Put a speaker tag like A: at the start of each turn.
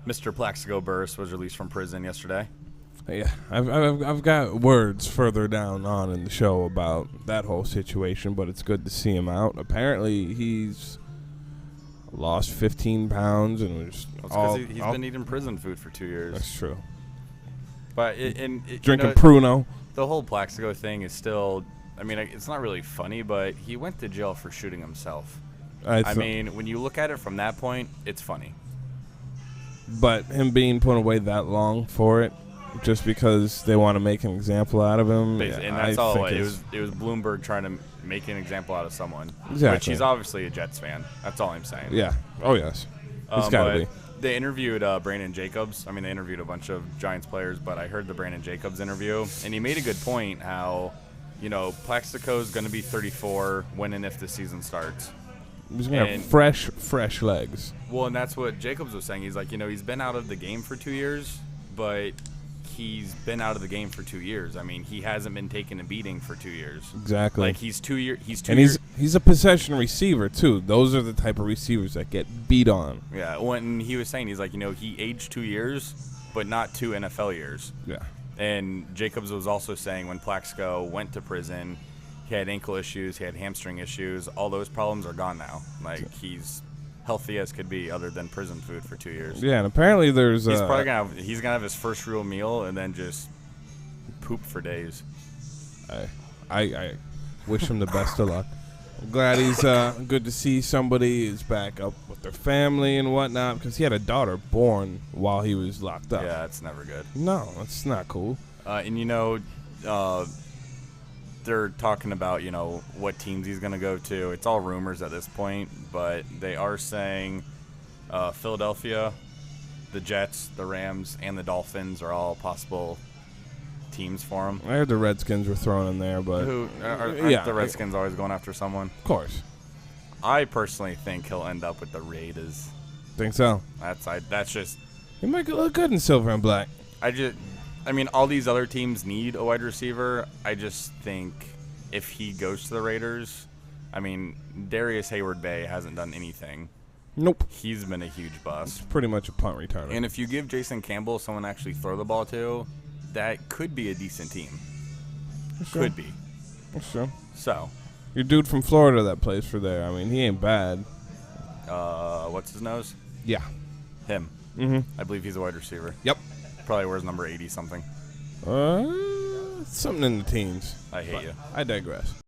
A: Mr. Plaxico Burress was released from prison yesterday.
B: Yeah, I've got words further down on in the show about that whole situation, but it's good to see him out. Apparently, he's lost 15 pounds and was
A: he's been eating prison food for 2 years.
B: That's true.
A: But
B: drinking Pruno.
A: The whole Plaxico thing is still, I mean, it's not really funny, but he went to jail for shooting himself. I mean, when you look at it from that point, it's funny.
B: But him being put away that long for it, just because they want to make an example out of him,
A: and that's all it was. It was Bloomberg trying to make an example out of someone.
B: Exactly.
A: Which he's obviously a Jets fan. That's all I'm saying.
B: Yeah. Oh yes. He's got to be.
A: They interviewed Brandon Jacobs. I mean, they interviewed a bunch of Giants players, but I heard the Brandon Jacobs interview, and he made a good point. How, Plaxico's going to be 34 when and if the season starts.
B: He's going to have fresh legs.
A: Well, and that's what Jacobs was saying. He's like, he's been out of the game for 2 years, but he's been out of the game for 2 years. I mean, he hasn't been taking a beating for 2 years.
B: Exactly.
A: Like, he's 2 years.
B: He's a possession receiver too. Those are the type of receivers that get beat on.
A: Yeah. When he was saying, he's like, he aged 2 years, but not 2 NFL years.
B: Yeah.
A: And Jacobs was also saying when Plaxico went to prison, he had ankle issues, he had hamstring issues. All those problems are gone now. Like, he's healthy as could be, other than prison food for 2 years.
B: Yeah, and apparently he's
A: probably gonna have his first real meal and then just poop for days.
B: I wish him the best of luck. I'm glad he's good to see somebody is back up with their family and whatnot, because he had a daughter born while he was locked up.
A: Yeah, it's never good.
B: No, it's not cool.
A: And they're talking about, what teams he's going to go to. It's all rumors at this point, but they are saying Philadelphia, the Jets, the Rams, and the Dolphins are all possible teams for him.
B: I heard the Redskins were thrown in there, but
A: aren't the Redskins always going after someone?
B: Of course.
A: I personally think he'll end up with the Raiders.
B: Think so?
A: That's just.
B: He might look good in silver and black.
A: I mean, all these other teams need a wide receiver. I just think if he goes to the Raiders, I mean, Darius Heyward-Bay hasn't done anything.
B: Nope.
A: He's been a huge bust.
B: It's pretty much a punt returner.
A: And if you give Jason Campbell someone to actually throw the ball to, that could be a decent team.
B: Sure.
A: Could be.
B: Sure.
A: So.
B: Your dude from Florida that plays for there, I mean, he ain't bad.
A: What's his nose?
B: Yeah.
A: Him.
B: Mm-hmm.
A: I believe he's a wide receiver.
B: Yep.
A: Probably wears number 80 something.
B: Something in the teens.
A: I hate you.
B: I digress.